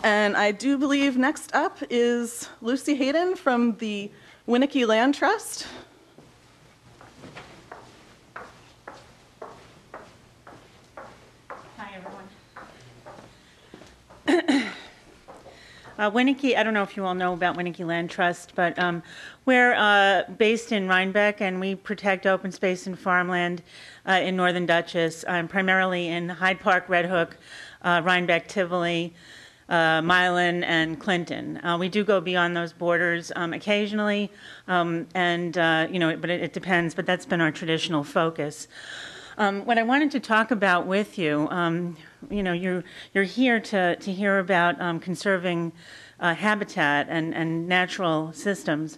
And I do believe next up is Lucy Hayden from the Winnicke Land Trust. Hi, everyone. Winnicke, I don't know if you all know about Winnicke Land Trust, but we're based in Rhinebeck, and we protect open space and farmland in Northern Dutchess, primarily in Hyde Park, Red Hook, Rhinebeck, Tivoli, Milan, and Clinton. We do go beyond those borders occasionally, but it depends, but that's been our traditional focus. What I wanted to talk about with you, you're here to hear about conserving habitat and natural systems.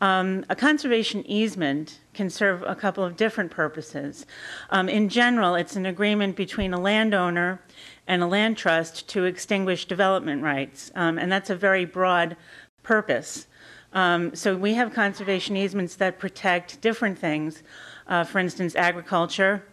A conservation easement can serve a couple of different purposes. In general, it's an agreement between a landowner and a land trust to extinguish development rights, and that's a very broad purpose. So we have conservation easements that protect different things, for instance, agriculture,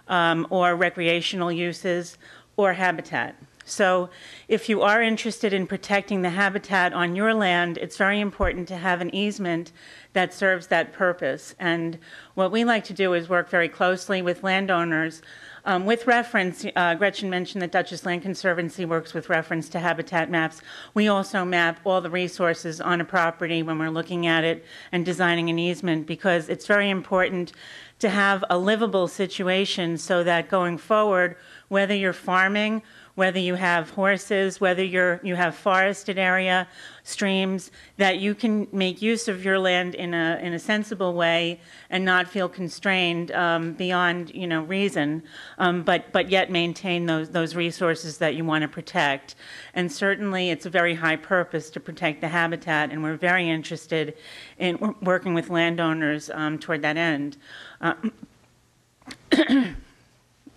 or recreational uses, or habitat. So if you are interested in protecting the habitat on your land, it's very important to have an easement that serves that purpose. And what we like to do is work very closely with landowners. With reference, Gretchen mentioned that Dutchess Land Conservancy works with reference to habitat maps. We also map all the resources on a property when we're looking at it and designing an easement, because it's very important to have a livable situation so that going forward, whether you're farming, whether you have horses, whether you have forested area, streams, that you can make use of your land in a sensible way and not feel constrained beyond reason, but yet maintain those resources that you want to protect. And certainly, it's a very high purpose to protect the habitat, and we're very interested in working with landowners toward that end. I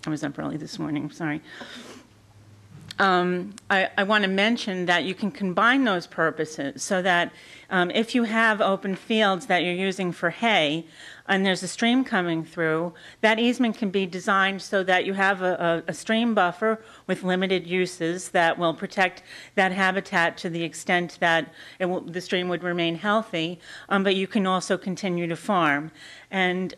was up early this morning. Sorry. I want to mention that you can combine those purposes so that if you have open fields that you're using for hay and there's a stream coming through, that easement can be designed so that you have a stream buffer with limited uses that will protect that habitat to the extent that the stream would remain healthy, but you can also continue to farm. And,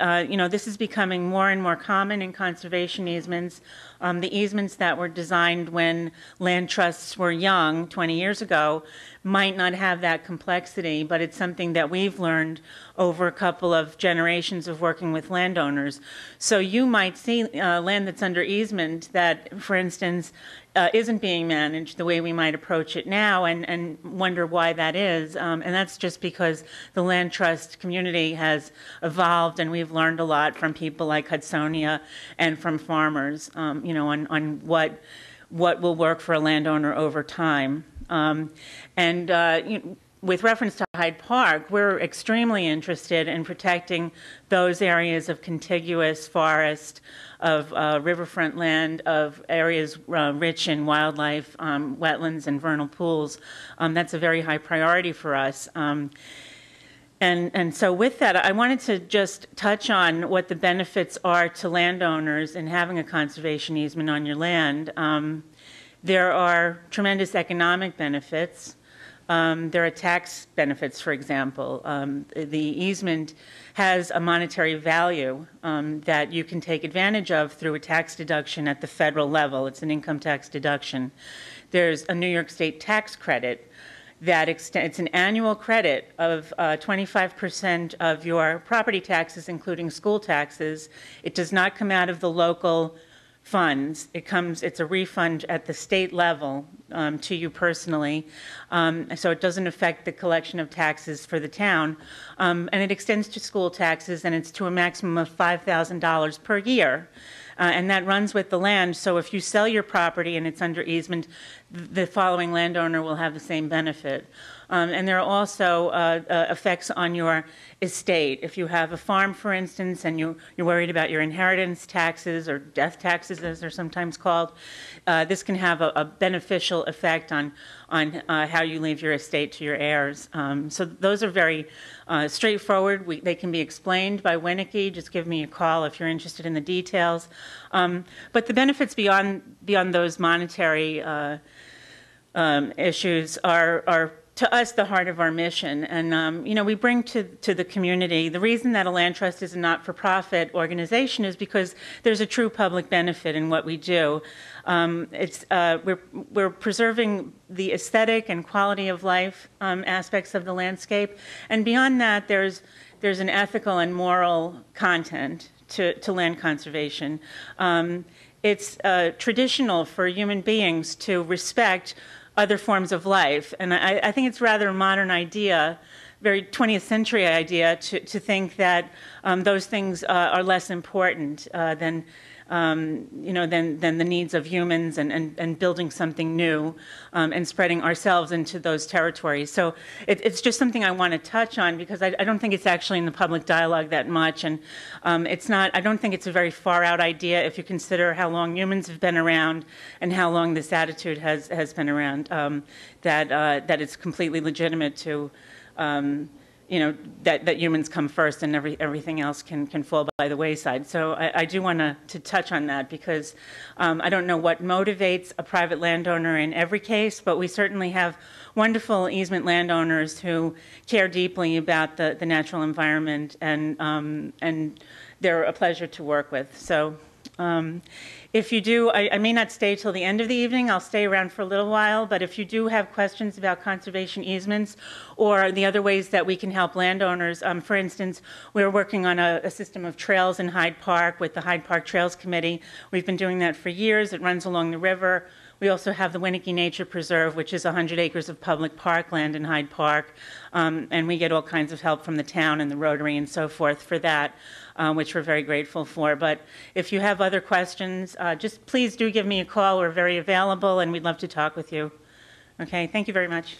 this is becoming more and more common in conservation easements. The easements that were designed when land trusts were young 20 years ago might not have that complexity, but it's something that we've learned over a couple of generations of working with landowners. So you might see land that's under easement that, for instance, isn't being managed the way we might approach it now, and wonder why that is. And that's just because the land trust community has evolved, and we've learned a lot from people like Hudsonia and from farmers, on what will work for a landowner over time. With reference to Hyde Park, we're extremely interested in protecting those areas of contiguous forest, of riverfront land, of areas rich in wildlife, wetlands, and vernal pools. That's a very high priority for us. And so with that, I wanted to just touch on what the benefits are to landowners in having a conservation easement on your land. There are tremendous economic benefits. There are tax benefits, for example. The easement has a monetary value that you can take advantage of through a tax deduction at the federal level. It's an income tax deduction. There's a New York State tax credit that it's an annual credit of 25% of your property taxes, including school taxes. It does not come out of the local funds. It's a refund at the state level to you personally, so it doesn't affect the collection of taxes for the town, and it extends to school taxes, and it's to a maximum of $5,000 per year. And that runs with the land, so if you sell your property and it's under easement, the following landowner will have the same benefit. And there are also effects on your estate. If you have a farm, for instance, and you're worried about your inheritance taxes or death taxes, as they're sometimes called, this can have a beneficial effect on how you leave your estate to your heirs. So those are very straightforward. They can be explained by Winnicke. Just give me a call if you're interested in the details. But the benefits beyond those monetary issues are to us the heart of our mission. And, you know, we bring to the community, the reason that a land trust is a not-for-profit organization is because there's a true public benefit in what we do. We're preserving the aesthetic and quality of life aspects of the landscape. And beyond that, there's an ethical and moral content to land conservation. It's traditional for human beings to respect other forms of life. And I think it's rather a modern idea, very 20th century idea, to think that those things are less important than the needs of humans and building something new and spreading ourselves into those territories. So it's just something I want to touch on because I don't think it's actually in the public dialogue that much. And I don't think it's a very far out idea if you consider how long humans have been around and how long this attitude has been around, that it's completely legitimate to that humans come first and everything else can fall by the wayside. So I do want to touch on that because I don't know what motivates a private landowner in every case, but we certainly have wonderful easement landowners who care deeply about the natural environment, and they're a pleasure to work with. So if you do, I may not stay till the end of the evening. I'll stay around for a little while, but if you do have questions about conservation easements or the other ways that we can help landowners, for instance, we're working on a system of trails in Hyde Park with the Hyde Park Trails Committee. We've been doing that for years. It runs along the river. We also have the Winnicke Nature Preserve, which is 100 acres of public parkland in Hyde Park, and we get all kinds of help from the town and the Rotary and so forth for that, which we're very grateful for. But if you have other questions, just please do give me a call. We're very available, and we'd love to talk with you. Okay, thank you very much.